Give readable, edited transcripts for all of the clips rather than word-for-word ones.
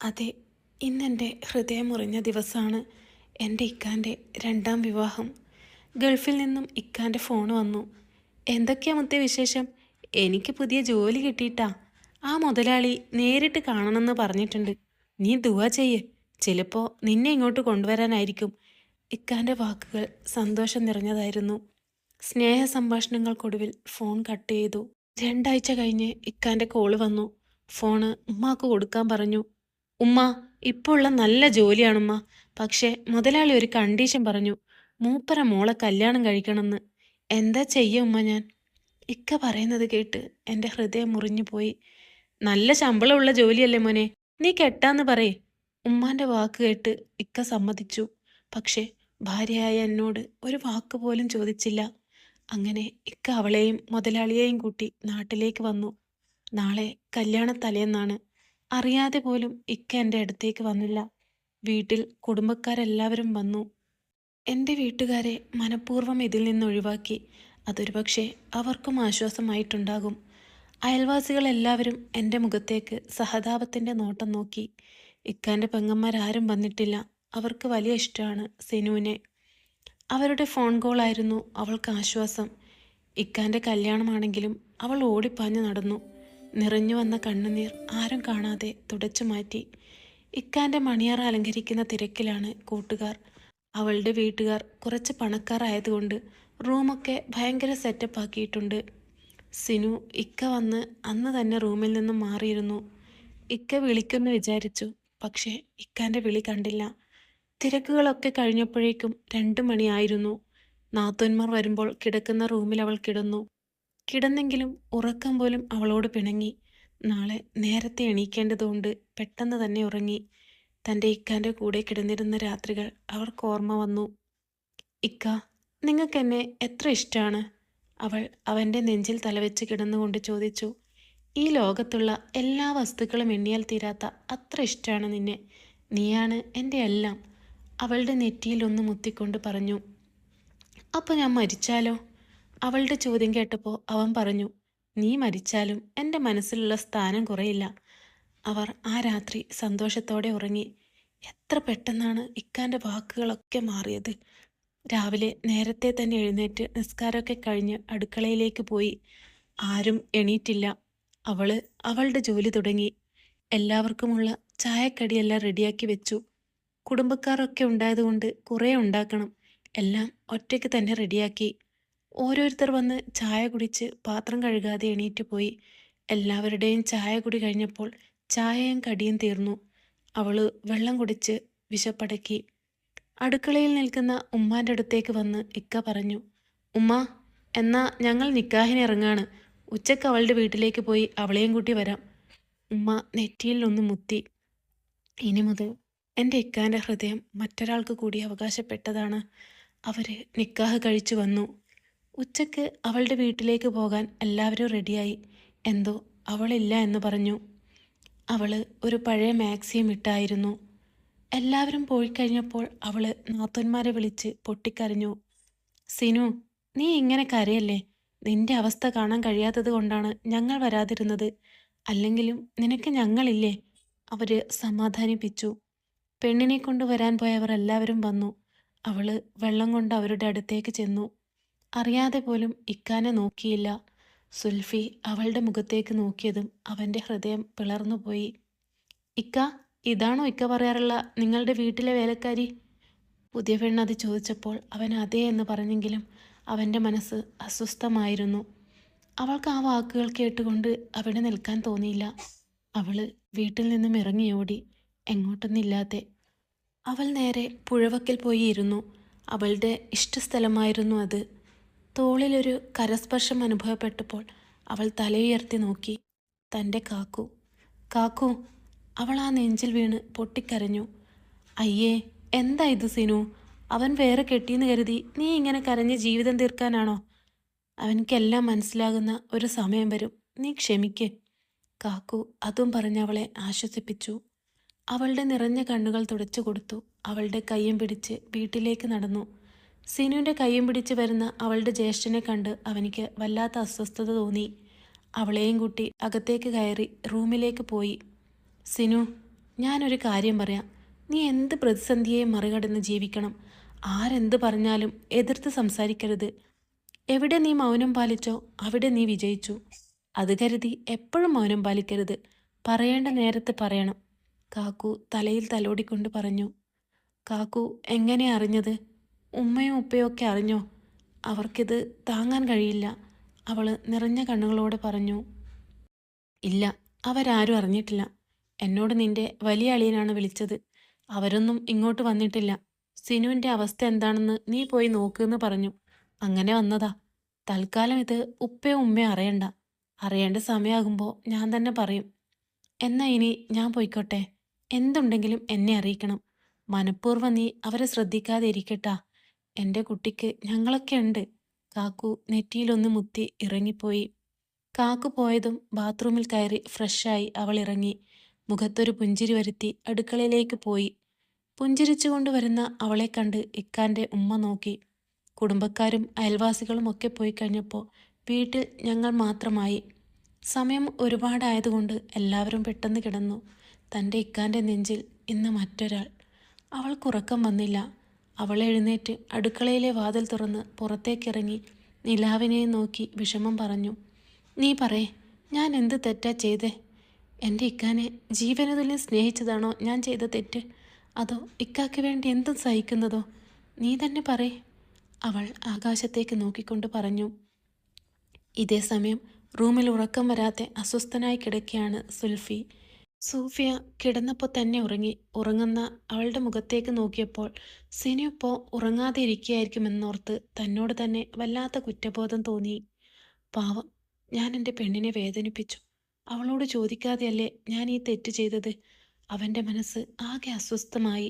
അതെ, ഇന്നെൻ്റെ ഹൃദയം മുറിഞ്ഞ ദിവസമാണ്. എൻ്റെ ഇക്കാൻ്റെ രണ്ടാം വിവാഹം. ഗൾഫിൽ നിന്നും ഇക്കാൻ്റെ ഫോൺ വന്നു. എന്തൊക്കെയാ മുത്തേ വിശേഷം? എനിക്ക് പുതിയ ജോലി കിട്ടിയിട്ടാ. ആ മുതലാളി നേരിട്ട് കാണണമെന്ന് പറഞ്ഞിട്ടുണ്ട്. നീ ദുആ ചെയ്യ്. ചിലപ്പോൾ നിന്നെ ഇങ്ങോട്ട് കൊണ്ടുവരാനായിരിക്കും. ഇക്കാൻ്റെ വാക്കുകൾ സന്തോഷം നിറഞ്ഞതായിരുന്നു. സ്നേഹ സംഭാഷണങ്ങൾക്കൊടുവിൽ ഫോൺ കട്ട് ചെയ്തു. 2 ആഴ്ച കഴിഞ്ഞ് ഇക്കാൻ്റെ കോള് വന്നു. ഫോണ് ഉമ്മാക്ക് കൊടുക്കാൻ പറഞ്ഞു. ഉമ്മ, ഇപ്പോൾ ഉള്ള നല്ല ജോലിയാണുമ്മ. പക്ഷേ മുതലാളി ഒരു കണ്ടീഷൻ പറഞ്ഞു. മൂപ്പര മോളെ കല്യാണം കഴിക്കണമെന്ന്. എന്താ ചെയ്യ ഉമ്മ ഞാൻ? ഇക്ക പറയുന്നത് കേട്ട് എൻ്റെ ഹൃദയം മുറിഞ്ഞു പോയി. നല്ല ശമ്പളമുള്ള ജോലിയല്ലേ മോനെ, നീ കെട്ടാന്ന് പറയേ. ഉമ്മാൻ്റെ വാക്ക് കേട്ട് ഇക്ക സമ്മതിച്ചു. പക്ഷേ ഭാര്യയായ എന്നോട് ഒരു വാക്ക് പോലും ചോദിച്ചില്ല. അങ്ങനെ ഇക്ക അവളെയും മുതലാളിയെയും കൂട്ടി നാട്ടിലേക്ക് വന്നു. നാളെ കല്യാണത്തലേന്നാണ്. അറിയാതെ പോലും ഇക്ക എൻ്റെ അടുത്തേക്ക് വന്നില്ല. വീട്ടിൽ കുടുംബക്കാരെല്ലാവരും വന്നു. എൻ്റെ വീട്ടുകാരെ മനഃപൂർവ്വം ഇതിൽ നിന്ന് ഒഴിവാക്കി. അതൊരുപക്ഷെ അവർക്കും ആശ്വാസമായിട്ടുണ്ടാകും. അയൽവാസികളെല്ലാവരും എൻ്റെ മുഖത്തേക്ക് സഹതാപത്തിൻ്റെ നോട്ടം നോക്കി. ഇക്കാൻ്റെ പെങ്ങന്മാരാരും വന്നിട്ടില്ല. അവർക്ക് വലിയ ഇഷ്ടമാണ് സിനുവിനെ. അവരുടെ ഫോൺ കോളായിരുന്നു അവൾക്ക് ആശ്വാസം. ഇക്കാൻ്റെ കല്യാണമാണെങ്കിലും അവൾ ഓടിപ്പാഞ്ഞു നടന്നു. നിറഞ്ഞു വന്ന കണ്ണുനീർ ആരും കാണാതെ തുടച്ചു മാറ്റി. ഇക്കാൻ്റെ മണിയറ അലങ്കരിക്കുന്ന തിരക്കിലാണ് കൂട്ടുകാർ. അവളുടെ വീട്ടുകാർ കുറച്ച് പണക്കാരായതുകൊണ്ട് റൂമൊക്കെ ഭയങ്കര സെറ്റപ്പ് ആക്കിയിട്ടുണ്ട്. സിനു ഇക്ക വന്ന് അന്ന് തന്നെ റൂമിൽ നിന്നും മാറിയിരുന്നു. ഇക്ക വിളിക്കുമെന്ന് വിചാരിച്ചു. പക്ഷേ ഇക്കാൻ്റെ വിളി കണ്ടില്ല. തിരക്കുകളൊക്കെ കഴിഞ്ഞപ്പോഴേക്കും 2 മണിയായിരുന്നു. നാത്തൂന്മാർ വരുമ്പോൾ കിടക്കുന്ന റൂമിൽ അവൾ കിടന്നു. കിടന്നെങ്കിലും ഉറക്കം പോലും അവളോട് പിണങ്ങി. നാളെ നേരത്തെ എണീക്കേണ്ടതുകൊണ്ട് പെട്ടെന്ന് തന്നെ ഉറങ്ങി. തൻ്റെ ഇക്കാൻ്റെ കൂടെ കിടന്നിരുന്ന രാത്രികൾ അവൾക്ക് ഓർമ്മ വന്നു. ഇക്ക, നിങ്ങൾക്കെന്നെ എത്ര ഇഷ്ടമാണ്? അവൾ അവൻ്റെ നെഞ്ചിൽ തലവെച്ച് കിടന്നുകൊണ്ട് ചോദിച്ചു. ഈ ലോകത്തുള്ള എല്ലാ വസ്തുക്കളും എണ്ണിയാൽ തീരാത്ത അത്ര ഇഷ്ടമാണ് നിന്നെ. നീയാണ് എൻ്റെ എല്ലാം. അവളുടെ നെറ്റിയിൽ ഒന്ന് മുത്തിക്കൊണ്ട് പറഞ്ഞു. അപ്പോൾ ഞാൻ മരിച്ചാലോ? അവളുടെ ചോദ്യം കേട്ടപ്പോൾ അവൻ പറഞ്ഞു. നീ മരിച്ചാലും എൻ്റെ മനസ്സിലുള്ള സ്ഥാനം കുറയില്ല. അവർ ആ രാത്രി സന്തോഷത്തോടെ ഉറങ്ങി. എത്ര പെട്ടെന്നാണ് ഇക്കാൻ്റെ വാക്കുകളൊക്കെ മാറിയത്. രാവിലെ നേരത്തെ തന്നെ എഴുന്നേറ്റ് നിസ്കാരമൊക്കെ കഴിഞ്ഞ് അടുക്കളയിലേക്ക് പോയി. ആരും എണീറ്റില്ല. അവളുടെ ജോലി തുടങ്ങി. എല്ലാവർക്കുമുള്ള ചായക്കടിയെല്ലാം റെഡിയാക്കി വെച്ചു. കുടുംബക്കാരൊക്കെ ഉണ്ടായതുകൊണ്ട് കുറേ ഉണ്ടാക്കണം. എല്ലാം ഒറ്റയ്ക്ക് തന്നെ റെഡിയാക്കി. ഓരോരുത്തർ വന്ന് ചായ കുടിച്ച് പാത്രം കഴുകാതെ എണീറ്റ് പോയി. എല്ലാവരുടെയും ചായ കുടി കഴിഞ്ഞപ്പോൾ ചായയും കടിയും തീർന്നു. അവള് വെള്ളം കുടിച്ച് വിശപ്പടക്കി. അടുക്കളയിൽ നിൽക്കുന്ന ഉമ്മാൻ്റെ അടുത്തേക്ക് വന്ന് ഇക്ക പറഞ്ഞു. ഉമ്മ, എന്നാ ഞങ്ങൾ നിക്കാഹിന് ഇറങ്ങാണ്. ഉച്ചക്ക് അവളുടെ വീട്ടിലേക്ക് പോയി അവളെയും കൂട്ടി വരാം. ഉമ്മ നെറ്റിയിൽ ഒന്ന് മുത്തി. ഇനി മുതൽ എൻ്റെ ഇക്കാൻ്റെ ഹൃദയം മറ്റൊരാൾക്ക് കൂടി അവകാശപ്പെട്ടതാണ്. അവർ നിക്കാഹ് കഴിച്ചു വന്നു. ഉച്ചക്ക് അവളുടെ വീട്ടിലേക്ക് പോകാൻ എല്ലാവരും റെഡിയായി. എന്തോ അവളില്ല എന്ന് പറഞ്ഞു. അവൾ ഒരു പഴയ മാക്സിയും ഇട്ടായിരുന്നു. എല്ലാവരും പോയി കഴിഞ്ഞപ്പോൾ അവൾ നാത്തൂന്മാരെ വിളിച്ച് പൊട്ടിക്കരഞ്ഞു. സിനു, നീ ഇങ്ങനെ കരയല്ലേ. നിന്റെ അവസ്ഥ കാണാൻ കഴിയാത്തത് കൊണ്ടാണ് ഞങ്ങൾ വരാതിരുന്നത്. അല്ലെങ്കിലും നിനക്ക് ഞങ്ങളില്ലേ? അവർ സമാധാനിപ്പിച്ചു. പെണ്ണിനെ കൊണ്ട് വരാൻ പോയവർ എല്ലാവരും വന്നു. അവൾ വെള്ളം കൊണ്ട് അവരുടെ അടുത്തേക്ക് ചെന്നു. അറിയാതെ പോലും ഇക്കാനെ നോക്കിയില്ല. സുൽഫി അവളുടെ മുഖത്തേക്ക് നോക്കിയതും അവൻ്റെ ഹൃദയം പിളർന്നുപോയി. ഇക്ക, ഇതാണോ ഇക്ക പറയാറുള്ള നിങ്ങളുടെ വീട്ടിലെ വേലക്കാരി? പുതിയ പെണ്ണ് അത് ചോദിച്ചപ്പോൾ അവൻ അതേ എന്ന് പറഞ്ഞെങ്കിലും അവൻ്റെ മനസ്സ് അസ്വസ്ഥമായിരുന്നു. അവൾക്ക് ആ വാക്കുകൾ കേട്ടുകൊണ്ട് അവിടെ നിൽക്കാൻ തോന്നിയില്ല. അവൾ വീട്ടിൽ നിന്നും ഇറങ്ങിയോടി, എങ്ങോട്ടൊന്നില്ലാതെ. അവൾ നേരെ പുഴവക്കിൽ പോയി ഇരുന്നു. അവളുടെ ഇഷ്ടസ്ഥലമായിരുന്നു അത്. തോളിലൊരു കരസ്പർശം അനുഭവപ്പെട്ടപ്പോൾ അവൾ തലയുയർത്തി നോക്കി. തൻ്റെ കാക്കു. കാക്കു! അവൾ ആ നെഞ്ചിൽ വീണ് പൊട്ടിക്കരഞ്ഞു. അയ്യേ, എന്താ ഇത് സിനു? അവൻ വേറെ കെട്ടിയെന്ന് കരുതി നീ ഇങ്ങനെ കരഞ്ഞ് ജീവിതം തീർക്കാനാണോ? അവനിക്കെല്ലാം മനസ്സിലാകുന്ന ഒരു സമയം വരും. നീ ക്ഷമിക്ക്. കാക്കു അതും പറഞ്ഞ് അവളെ ആശ്വസിപ്പിച്ചു. അവളുടെ നിറഞ്ഞ കണ്ണുകൾ തുടച്ചു കൊടുത്തു. അവളുടെ കയ്യും പിടിച്ച് വീട്ടിലേക്ക് നടന്നു. സിനുവിൻ്റെ കയ്യും പിടിച്ച് വരുന്ന അവളുടെ ജ്യേഷ്ഠനെ കണ്ട് അവനിക്ക് വല്ലാത്ത അസ്വസ്ഥത തോന്നി. അവളെയും കൂട്ടി അകത്തേക്ക് കയറി റൂമിലേക്ക് പോയി. സിനു, ഞാനൊരു കാര്യം പറയാം. നീ എന്ത് പ്രതിസന്ധിയെയും മറികടന്ന് ജീവിക്കണം. ആരെന്ത് പറഞ്ഞാലും എതിർത്ത് സംസാരിക്കരുത്. എവിടെ നീ മൗനം പാലിച്ചോ അവിടെ നീ വിജയിച്ചു. അത് കരുതി എപ്പോഴും മൗനം പാലിക്കരുത്. പറയേണ്ട നേരത്ത് പറയണം. കാക്കു തലയിൽ തലോടിക്കൊണ്ട് പറഞ്ഞു. കാക്കു എങ്ങനെ അറിഞ്ഞത്? ഉമ്മയും ഉപ്പയും ഒക്കെ അറിഞ്ഞോ? അവർക്കിത് താങ്ങാൻ കഴിയില്ല. അവൾ നിറഞ്ഞ കണ്ണുകളോടെ പറഞ്ഞു. ഇല്ല, അവരാരും അറിഞ്ഞിട്ടില്ല. എന്നോട് നിന്റെ വലിയ അളിയനാണ് വിളിച്ചത്. അവരൊന്നും ഇങ്ങോട്ട് വന്നിട്ടില്ല. സിനുവിൻ്റെ അവസ്ഥ എന്താണെന്ന് നീ പോയി നോക്കുമെന്ന് പറഞ്ഞു. അങ്ങനെ വന്നതാ. തൽക്കാലം ഇത് ഉപ്പയോ ഉമ്മയോ അറിയണ്ട. അറിയേണ്ട സമയമാകുമ്പോൾ ഞാൻ തന്നെ പറയും. എന്നാ ഇനി ഞാൻ പോയിക്കോട്ടെ. എന്തുണ്ടെങ്കിലും എന്നെ അറിയിക്കണം. മനഃപൂർവ്വം നീ അവരെ ശ്രദ്ധിക്കാതെ ഇരിക്കട്ടാ. എൻ്റെ കുട്ടിക്ക് ഞങ്ങളൊക്കെ ഉണ്ട്. കാക്കു നെറ്റിയിലൊന്ന് മുത്തി ഇറങ്ങിപ്പോയി. കാക്കു പോയതും ബാത്റൂമിൽ കയറി ഫ്രഷായി അവൾ ഇറങ്ങി. മുഖത്തൊരു പുഞ്ചിരി വരുത്തി അടുക്കളയിലേക്ക് പോയി. പുഞ്ചിരിച്ചുകൊണ്ട് വരുന്ന അവളെ കണ്ട് ഇക്കാൻ്റെ ഉമ്മ നോക്കി. കുടുംബക്കാരും അയൽവാസികളും ഒക്കെ പോയി കഴിഞ്ഞപ്പോൾ വീട്ടിൽ ഞങ്ങൾ മാത്രമായി. സമയം ഒരുപാടായതുകൊണ്ട് എല്ലാവരും പെട്ടെന്ന് കിടന്നു. തൻ്റെ ഇക്കാൻ്റെ നെഞ്ചിൽ ഇന്ന് മറ്റൊരാൾ. അവൾക്കുറക്കം വന്നില്ല. അവൾ എഴുന്നേറ്റ് അടുക്കളയിലെ വാതിൽ തുറന്ന് പുറത്തേക്കിറങ്ങി നിലാവിനെ നോക്കി വിഷമം പറഞ്ഞു. നീ പറയേ, ഞാൻ എന്ത് തെറ്റാ ചെയ്തേ? എൻ്റെ ഇക്കാനെ ജീവന തുല്യം സ്നേഹിച്ചതാണോ ഞാൻ ചെയ്ത തെറ്റ്? അതോ ഇക്കാക്ക് വേണ്ടി എന്തും സഹിക്കുന്നതോ? നീ തന്നെ പറയേ. അവൾ ആകാശത്തേക്ക് നോക്കിക്കൊണ്ട് പറഞ്ഞു. ഇതേ സമയം റൂമിൽ ഉറക്കം വരാതെ അസ്വസ്ഥനായി കിടക്കുകയാണ് സുൽഫി. സൂഫിയ കിടന്നപ്പോൾ തന്നെ ഉറങ്ങി. ഉറങ്ങുന്ന അവളുടെ മുഖത്തേക്ക് നോക്കിയപ്പോൾ സിനു ഇപ്പോൾ ഉറങ്ങാതെ ഇരിക്കുകയായിരിക്കുമെന്നോർത്ത് തന്നോട് തന്നെ വല്ലാത്ത കുറ്റബോധം തോന്നി. പാവം, ഞാൻ എൻ്റെ പെണ്ണിനെ വേദനിപ്പിച്ചു. അവളോട് ചോദിക്കാതെയല്ലേ ഞാൻ ഈ തെറ്റ് ചെയ്തത്. അവൻ്റെ മനസ്സ് ആകെ അസ്വസ്ഥമായി.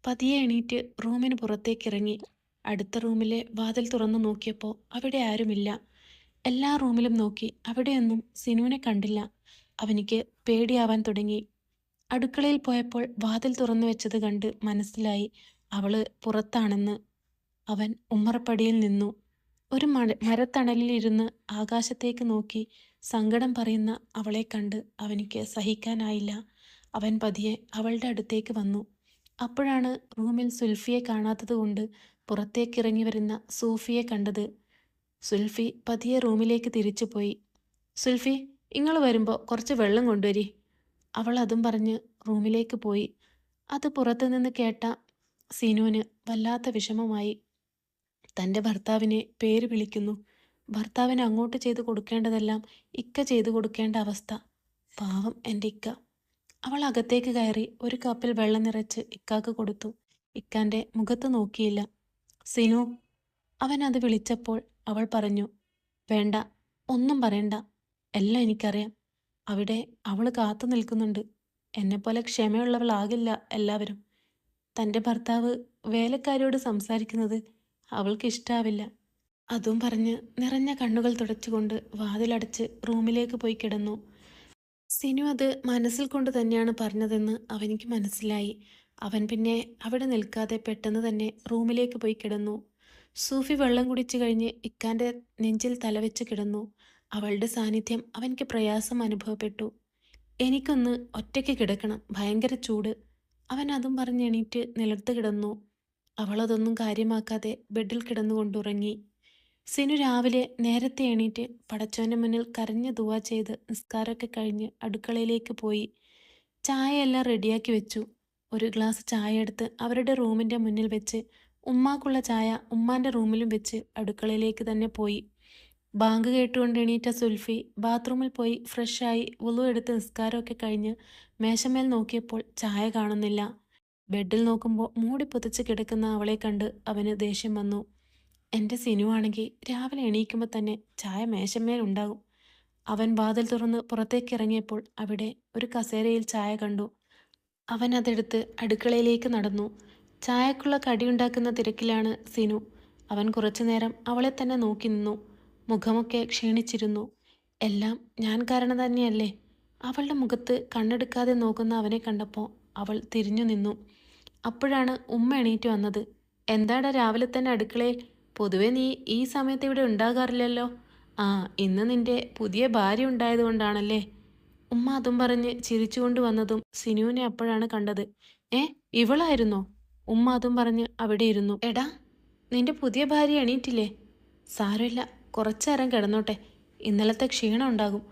പതിയെ എണീറ്റ് റൂമിന് പുറത്തേക്കിറങ്ങി. അടുത്ത റൂമിലെ വാതിൽ തുറന്നു നോക്കിയപ്പോൾ അവിടെ ആരുമില്ല. എല്ലാ റൂമിലും നോക്കി. അവിടെയൊന്നും സിനുവിനെ കണ്ടില്ല. അവനിക്ക് പേടിയാവാൻ തുടങ്ങി. അടുക്കളയിൽ പോയപ്പോൾ വാതിൽ തുറന്നു വെച്ചത് കണ്ട് മനസ്സിലായി അവള് പുറത്താണെന്ന്. അവൻ ഉമ്മറപ്പടിയിൽ നിന്നു. ഒരു മരത്തണലിലിരുന്ന് ആകാശത്തേക്ക് നോക്കി സങ്കടം പറയുന്ന അവളെ കണ്ട് അവനിക്ക് സഹിക്കാനായില്ല. അവൻ പതിയെ അവളുടെ അടുത്തേക്ക് വന്നു. അപ്പോഴാണ് റൂമിൽ സുൽഫിയെ കാണാത്തതുകൊണ്ട് പുറത്തേക്കിറങ്ങി വരുന്ന സൂഫിയെ കണ്ടത്. സുൽഫി പതിയെ റൂമിലേക്ക് തിരിച്ചുപോയി. സുൽഫി, ഇങ്ങൾ വരുമ്പോൾ കുറച്ച് വെള്ളം കൊണ്ടുവരി. അവൾ അതും പറഞ്ഞ് റൂമിലേക്ക് പോയി. അത് പുറത്തുനിന്ന് കേട്ട സിനുവിന് വല്ലാത്ത വിഷമമായി. തൻ്റെ ഭർത്താവിനെ പേര് വിളിക്കുന്നു. ഭർത്താവിന് അങ്ങോട്ട് ചെയ്തു കൊടുക്കേണ്ടതെല്ലാം ഇക്ക ചെയ്തു കൊടുക്കേണ്ട അവസ്ഥ. പാവം എൻ്റെ ഇക്ക. അവൾ അകത്തേക്ക് കയറി ഒരു കപ്പിൽ വെള്ളം നിറച്ച് ഇക്കാക്ക് കൊടുത്തു. ഇക്കാൻ്റെ മുഖത്ത് നോക്കിയില്ല. സിനു, അവൻ അത് വിളിച്ചപ്പോൾ അവൾ പറഞ്ഞു. വേണ്ട, ഒന്നും പറയണ്ട. എല്ലാം എനിക്കറിയാം. അവിടെ അവൾ കാത്തു നിൽക്കുന്നുണ്ട്. എന്നെപ്പോലെ ക്ഷമയുള്ളവളാകില്ല എല്ലാവരും. തൻ്റെ ഭർത്താവ് വേലക്കാരിയോട് സംസാരിക്കുന്നത് അവൾക്ക് ഇഷ്ടാവില്ല. അതും പറഞ്ഞ് നിറഞ്ഞ കണ്ണുകൾ തുടച്ചുകൊണ്ട് വാതിലടച്ച് റൂമിലേക്ക് പോയി കിടന്നു. സിനു അത് മനസ്സിൽ കൊണ്ട് തന്നെയാണ് പറഞ്ഞതെന്ന് അവനിക്ക് മനസ്സിലായി. അവൻ പിന്നെ അവിടെ നിൽക്കാതെ പെട്ടെന്ന് തന്നെ റൂമിലേക്ക് പോയി കിടന്നു. സൂഫി വെള്ളം കുടിച്ചു കഴിഞ്ഞ് ഇക്കാൻ്റെ നെഞ്ചിൽ തലവെച്ച് കിടന്നു. അവളുടെ സാന്നിധ്യം അവനിക്ക് പ്രയാസം അനുഭവപ്പെട്ടു. എനിക്കൊന്ന് ഒറ്റയ്ക്ക് കിടക്കണം, ഭയങ്കര ചൂട്. അവൻ അതും പറഞ്ഞ് എണീറ്റ് നിലത്ത് കിടന്നു. അവളതൊന്നും കാര്യമാക്കാതെ ബെഡിൽ കിടന്നുകൊണ്ടുറങ്ങി. സിനു രാവിലെ നേരത്തെ എണീറ്റ് പടച്ചോൻ്റെ മുന്നിൽ കരഞ്ഞ് ദുആ ചെയ്ത് നിസ്കാരമൊക്കെ കഴിഞ്ഞ് അടുക്കളയിലേക്ക് പോയി. ചായയെല്ലാം റെഡിയാക്കി വെച്ചു. ഒരു ഗ്ലാസ് ചായ എടുത്ത് അവരുടെ റൂമിൻ്റെ മുന്നിൽ വെച്ച് ഉമ്മാക്കുള്ള ചായ ഉമ്മാൻ്റെ റൂമിലും വെച്ച് അടുക്കളയിലേക്ക് തന്നെ പോയി. ബാങ്ക് കേട്ടുകൊണ്ട് എണീറ്റ സുൽഫി ബാത്റൂമിൽ പോയി ഫ്രഷായി വുളു എടുത്ത് നിസ്കാരമൊക്കെ കഴിഞ്ഞ് മേശമേൽ നോക്കിയപ്പോൾ ചായ കാണുന്നില്ല. ബെഡിൽ നോക്കുമ്പോൾ മൂടി പുതച്ച് കിടക്കുന്ന അവളെ കണ്ട് അവന് ദേഷ്യം വന്നു. എൻ്റെ സിനുവാണെങ്കിൽ രാവിലെ എണീക്കുമ്പോൾ തന്നെ ചായ മേശമേൽ ഉണ്ടാകും. അവൻ വാതിൽ തുറന്ന് പുറത്തേക്ക് ഇറങ്ങിയപ്പോൾ അവിടെ ഒരു കസേരയിൽ ചായ കണ്ടു. അവൻ അതെടുത്ത് അടുക്കളയിലേക്ക് നടന്നു. ചായക്കുള്ള കടിയുണ്ടാക്കുന്ന തിരക്കിലാണ് സിനു. അവൻ കുറച്ചു നേരം അവളെ തന്നെ നോക്കി നിന്നു. മുഖമൊക്കെ ക്ഷീണിച്ചിരുന്നു. എല്ലാം ഞാൻ കാരണം തന്നെയല്ലേ? അവളുടെ മുഖത്ത് കണ്ണെടുക്കാതെ നോക്കുന്ന അവനെ കണ്ടപ്പോൾ അവൾ തിരിഞ്ഞു നിന്നു. അപ്പോഴാണ് ഉമ്മ എണീറ്റ് വന്നത്. എന്താടാ രാവിലെ തന്നെ അടുക്കളയിൽ? പൊതുവെ നീ ഈ സമയത്ത് ഇവിടെ ഉണ്ടാകാറില്ലല്ലോ. ആ, ഇന്ന് നിന്റെ പുതിയ ഭാര്യ ഉണ്ടായതുകൊണ്ടാണല്ലേ? ഉമ്മ അതും പറഞ്ഞ് ചിരിച്ചുകൊണ്ട് വന്നതും സിനുവിനെ അപ്പോഴാണ് കണ്ടത്. ഏ, ഇവളായിരുന്നോ? ഉമ്മ അതും പറഞ്ഞ് അവിടെ ഇരുന്നു. എടാ, നിന്റെ പുതിയ ഭാര്യ എണീറ്റില്ലേ? സാരമില്ല, കുറച്ചേരം കിടന്നോട്ടെ, ഇന്നലത്തെ ക്ഷീണം ഉണ്ടാകും.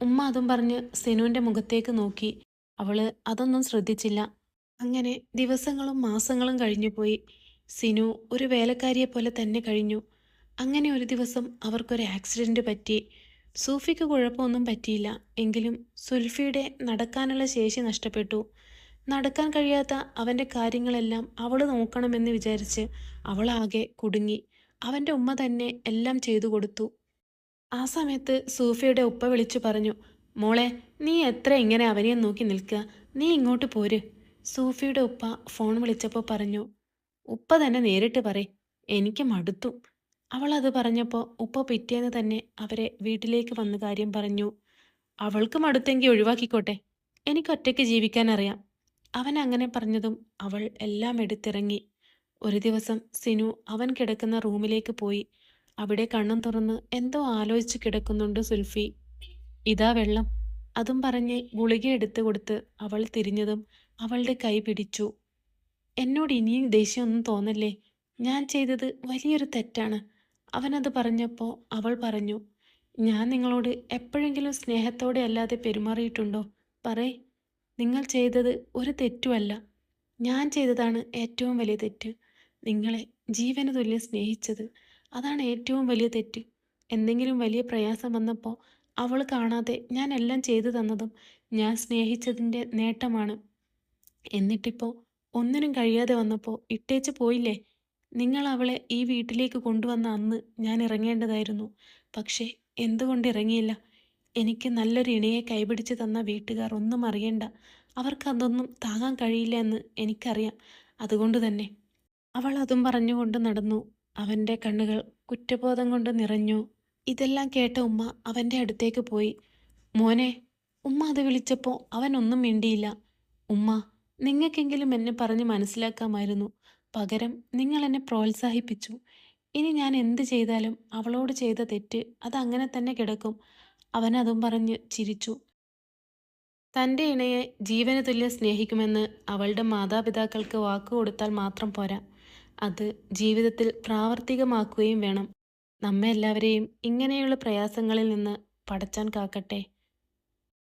ഉമ്മ അതും പറഞ്ഞ് സിനുവിൻ്റെ മുഖത്തേക്ക് നോക്കി. അവള് അതൊന്നും ശ്രദ്ധിച്ചില്ല. അങ്ങനെ ദിവസങ്ങളും മാസങ്ങളും കഴിഞ്ഞുപോയി. സിനു ഒരു വേലക്കാരിയെ പോലെ തന്നെ കഴിഞ്ഞു. അങ്ങനെ ഒരു ദിവസം അവർക്കൊരു ആക്സിഡന്റ് പറ്റി. സൂഫിക്ക് കുഴപ്പമൊന്നും പറ്റിയില്ല. എങ്കിലും സുൽഫിയുടെ നടക്കാനുള്ള ശേഷി നഷ്ടപ്പെട്ടു. നടക്കാൻ കഴിയാത്ത അവൻ്റെ കാര്യങ്ങളെല്ലാം അവൾ നോക്കണമെന്ന് വിചാരിച്ച് അവളാകെ കുടുങ്ങി. അവൻ്റെ ഉമ്മ തന്നെ എല്ലാം ചെയ്തു കൊടുത്തു. ആ സമയത്ത് സൂഫിയുടെ ഉപ്പ വിളിച്ചു പറഞ്ഞു, മോളെ, നീ എത്ര ഇങ്ങനെ അവനെയും നോക്കി നിൽക്കുക, നീ ഇങ്ങോട്ട് പോര്. സൂഫിയുടെ ഉപ്പ ഫോൺ വിളിച്ചപ്പോൾ പറഞ്ഞു, ഉപ്പ തന്നെ നേരിട്ട് പറ, എനിക്ക് മടുത്തു. അവൾ അത് പറഞ്ഞപ്പോൾ ഉപ്പ പിറ്റേന്ന് തന്നെ അവരെ വീട്ടിലേക്ക് വന്ന് കാര്യം പറഞ്ഞു. അവൾക്ക് മടുത്തെങ്കിൽ ഒഴിവാക്കിക്കോട്ടെ, എനിക്ക് ഒറ്റയ്ക്ക് ജീവിക്കാൻ അറിയാം. അവൻ അങ്ങനെ പറഞ്ഞതും അവൾ എല്ലാം എടുത്തിറങ്ങി. ഒരു ദിവസം സിനു അവൻ കിടക്കുന്ന റൂമിലേക്ക് പോയി. അവിടെ കണ്ണും തുറന്ന് എന്തോ ആലോചിച്ച് കിടക്കുന്നുണ്ട് സുൽഫി. ഇതാ വെള്ളം. അതും പറഞ്ഞ് ഗുളിക എടുത്തു കൊടുത്ത് അവൾ തിരിഞ്ഞതും അവളുടെ കൈ പിടിച്ചു. എന്നോട് ഇനിയും ദേഷ്യമൊന്നും തോന്നല്ലേ, ഞാൻ ചെയ്തത് വലിയൊരു തെറ്റാണ്. അവനത് പറഞ്ഞപ്പോൾ അവൾ പറഞ്ഞു, ഞാൻ നിങ്ങളോട് എപ്പോഴെങ്കിലും സ്നേഹത്തോടെ അല്ലാതെ പെരുമാറിയിട്ടുണ്ടോ? പറയ്. നിങ്ങൾ ചെയ്തത് ഒരു തെറ്റുമല്ല. ഞാൻ ചെയ്തതാണ് ഏറ്റവും വലിയ തെറ്റ്. നിങ്ങളെ ജീവന് തുല്യം സ്നേഹിച്ചത്, അതാണ് ഏറ്റവും വലിയ തെറ്റ്. എന്തെങ്കിലും വലിയ പ്രയാസം വന്നപ്പോൾ അവൾ കാണാതെ ഞാൻ എല്ലാം ചെയ്തു തന്നതും ഞാൻ സ്നേഹിച്ചതിൻ്റെ നേട്ടമാണ്. എന്നിട്ടിപ്പോൾ ഒന്നിനും കഴിയാതെ വന്നപ്പോൾ ഇട്ടേച്ച് പോയില്ലേ? നിങ്ങൾ അവളെ ഈ വീട്ടിലേക്ക് കൊണ്ടുവന്ന അന്ന് ഞാൻ ഇറങ്ങേണ്ടതായിരുന്നു. പക്ഷേ എന്തുകൊണ്ട് ഇറങ്ങിയില്ല? എനിക്ക് നല്ലൊരു ഇണയെ കൈപിടിച്ച് തന്ന വീട്ടുകാർ ഒന്നും അറിയണ്ട. അവർക്കതൊന്നും താങ്ങാൻ കഴിയില്ല എന്ന് എനിക്കറിയാം. അതുകൊണ്ട് തന്നെ. അവൾ അതും പറഞ്ഞുകൊണ്ട് നടന്നു. അവൻ്റെ കണ്ണുകൾ കുറ്റബോധം കൊണ്ട് നിറഞ്ഞു. ഇതെല്ലാം കേട്ട ഉമ്മ അവൻ്റെ അടുത്തേക്ക് പോയി. മോനെ. ഉമ്മ അത് വിളിച്ചപ്പോൾ അവനൊന്നും മിണ്ടിയില്ല. ഉമ്മ, നിങ്ങൾക്കെങ്കിലും എന്നെ പറഞ്ഞ് മനസ്സിലാക്കാമായിരുന്നു. പകരം നിങ്ങൾ എന്നെ പ്രോത്സാഹിപ്പിച്ചു. ഇനി ഞാൻ എന്ത് ചെയ്താലും അവളോട് ചെയ്ത തെറ്റ് അതങ്ങനെ തന്നെ കിടക്കും. അവനതും പറഞ്ഞ് ചിരിച്ചു. തൻ്റെ ഇണയെ ജീവന് തുല്യം സ്നേഹിക്കുമെന്ന് അവളുടെ മാതാപിതാക്കൾക്ക് വാക്കുകൊടുത്താൽ മാത്രം പോരാ, അത് ജീവിതത്തിൽ പ്രാവർത്തികമാക്കുകയും വേണം. നമ്മെ എല്ലാവരെയും ഇങ്ങനെയുള്ള പ്രയാസങ്ങളിൽ നിന്ന് പടച്ചാൻ കാക്കട്ടെ.